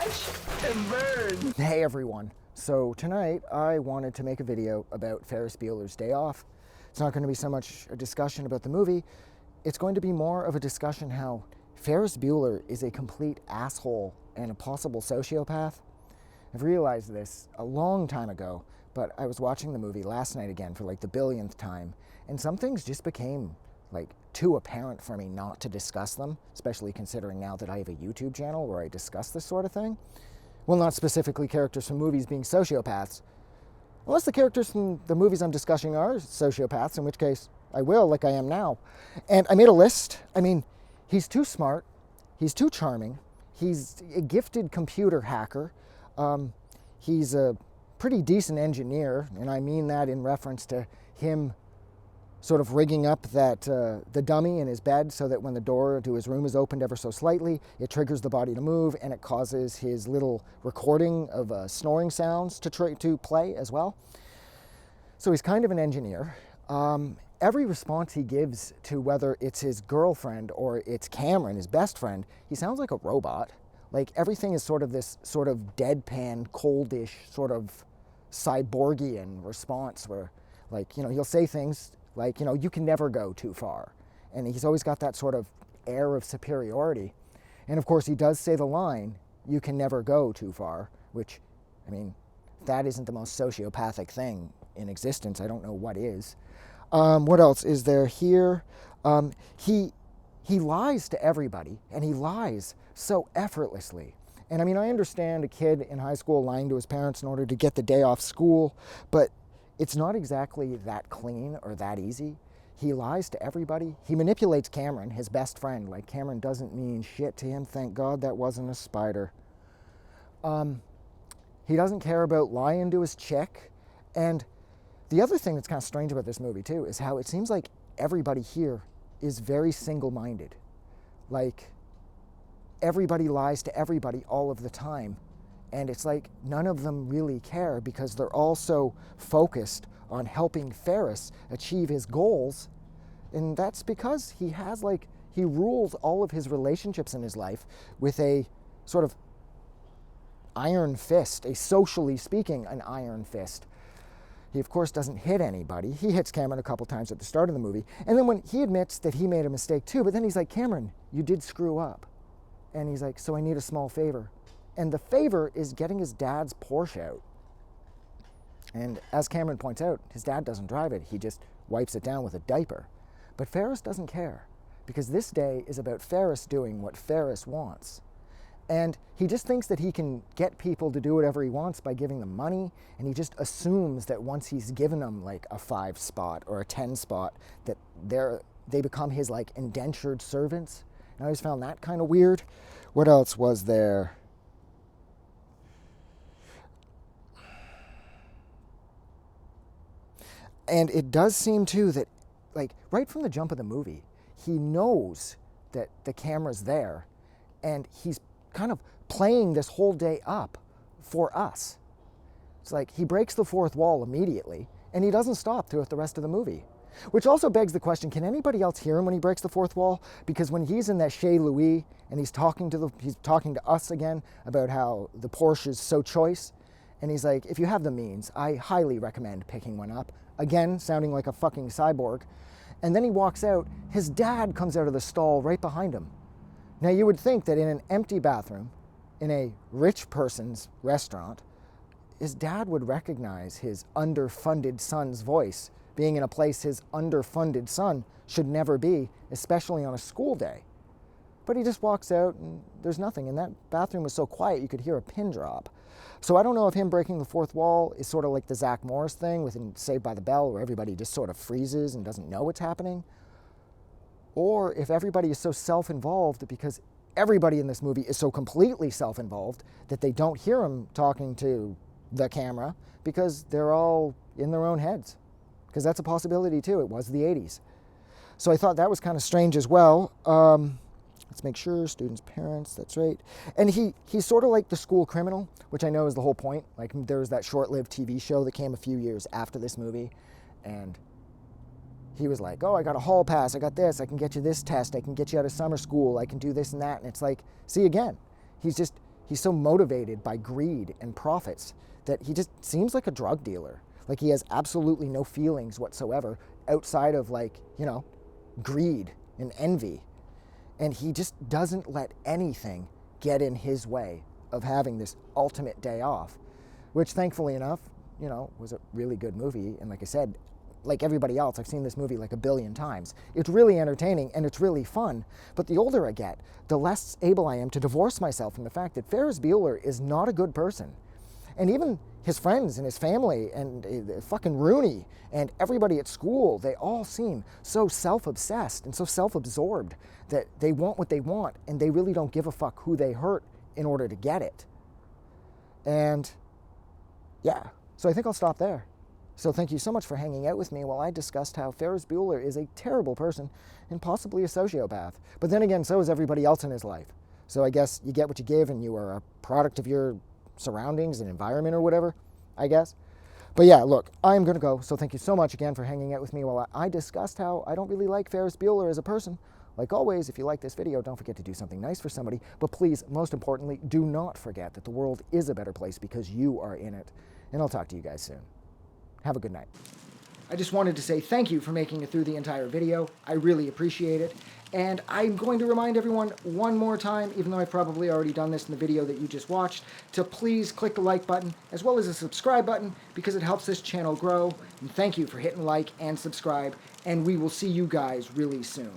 Watch and burn. Hey everyone. So tonight I wanted to make a video about Ferris Bueller's Day Off. It's not going to be so much a discussion about the movie. It's going to be more of a discussion how Ferris Bueller is a complete asshole and a possible sociopath. I've realized this a long time ago, but I was watching the movie last night again for like the billionth time, and some things just became like too apparent for me not to discuss them, especially considering now that I have a YouTube channel where I discuss this sort of thing. Well, not specifically characters from movies being sociopaths, unless the characters from the movies I'm discussing are sociopaths, in which case I will, like I am now. And I made a list. I mean, he's too smart, he's too charming, he's a gifted computer hacker, he's a pretty decent engineer, and I mean that in reference to him sort of rigging up that the dummy in his bed so that when the door to his room is opened ever so slightly, it triggers the body to move, and it causes his little recording of snoring sounds to play as well. So he's kind of an engineer. Every response he gives to whether it's his girlfriend or it's Cameron, his best friend, he sounds like a robot. Like everything is sort of this sort of deadpan, coldish, sort of cyborgian response where, like, you know, he'll say things like, you know, you can never go too far. And he's always got that sort of air of superiority. And of course, he does say the line, you can never go too far, which, I mean, if that isn't the most sociopathic thing in existence, I don't know what is. What else is there here? He lies to everybody, and he lies so effortlessly. And I mean, I understand a kid in high school lying to his parents in order to get the day off school, but it's not exactly that clean or that easy. He lies to everybody. He manipulates Cameron, his best friend. Like, Cameron doesn't mean shit to him. Thank God that wasn't a spider. He doesn't care about lying to his chick. And the other thing that's kind of strange about this movie, too, is how it seems like everybody here is very single-minded. Like, everybody lies to everybody all of the time. And it's like none of them really care because they're all so focused on helping Ferris achieve his goals. And that's because he has, like, he rules all of his relationships in his life with a sort of iron fist, a socially speaking, an iron fist. He, of course, doesn't hit anybody. He hits Cameron a couple times at the start of the movie. And then when he admits that he made a mistake too, but then he's like, Cameron, you did screw up. And he's like, so I need a small favor. And the favor is getting his dad's Porsche out. And as Cameron points out, his dad doesn't drive it. He just wipes it down with a diaper. But Ferris doesn't care, because this day is about Ferris doing what Ferris wants. And he just thinks that he can get people to do whatever he wants by giving them money, and he just assumes that once he's given them like a 5 spot or a 10 spot, that they become his like indentured servants. And I always found that kind of weird. What else was there? And it does seem, too, that, like, right from the jump of the movie, he knows that the camera's there, and he's kind of playing this whole day up for us. It's like he breaks the fourth wall immediately, and he doesn't stop throughout the rest of the movie. Which also begs the question, can anybody else hear him when he breaks the fourth wall? Because when he's in that Chez Louis, and he's talking to us again about how the Porsche is so choice, and he's like, if you have the means, I highly recommend picking one up. Again, sounding like a fucking cyborg. And then he walks out. His dad comes out of the stall right behind him. Now, you would think that in an empty bathroom, in a rich person's restaurant, his dad would recognize his underfunded son's voice, being in a place his underfunded son should never be, especially on a school day. But he just walks out and there's nothing. And that bathroom was so quiet you could hear a pin drop. So I don't know if him breaking the fourth wall is sort of like the Zach Morris thing within Saved by the Bell, where everybody just sort of freezes and doesn't know what's happening. Or if everybody is so self-involved because everybody in this movie is so completely self-involved that they don't hear him talking to the camera because they're all in their own heads. Because that's a possibility too. It was the 80s. So I thought that was kind of strange as well. Let's make sure, students' parents, that's right. And he's sort of like the school criminal, which I know is the whole point. Like, there was that short-lived TV show that came a few years after this movie, and he was like, oh, I got a hall pass, I got this, I can get you this test, I can get you out of summer school, I can do this and that. And it's like, see, again, he's He's so motivated by greed and profits that he just seems like a drug dealer. Like he has absolutely no feelings whatsoever outside of, like, you know, greed and envy. And he just doesn't let anything get in his way of having this ultimate day off, which thankfully enough, you know, was a really good movie. And like I said, like everybody else, I've seen this movie like a billion times. It's really entertaining and it's really fun. But the older I get, the less able I am to divorce myself from the fact that Ferris Bueller is not a good person. And even his friends and his family and fucking Rooney and everybody at school, they all seem so self-obsessed and so self-absorbed that they want what they want and they really don't give a fuck who they hurt in order to get it. And yeah, so I think I'll stop there. So thank you so much for hanging out with me while I discussed how Ferris Bueller is a terrible person and possibly a sociopath. But then again, so is everybody else in his life. So I guess you get what you give and you are a product of your surroundings and environment or whatever, I guess. But yeah, look, I'm going to go. So thank you so much again for hanging out with me while I discussed how I don't really like Ferris Bueller as a person. Like always, if you like this video, don't forget to do something nice for somebody. But please, most importantly, do not forget that the world is a better place because you are in it. And I'll talk to you guys soon. Have a good night. I just wanted to say thank you for making it through the entire video. I really appreciate it. And I'm going to remind everyone one more time, even though I've probably already done this in the video that you just watched, to please click the like button as well as the subscribe button because it helps this channel grow. And thank you for hitting like and subscribe. And we will see you guys really soon.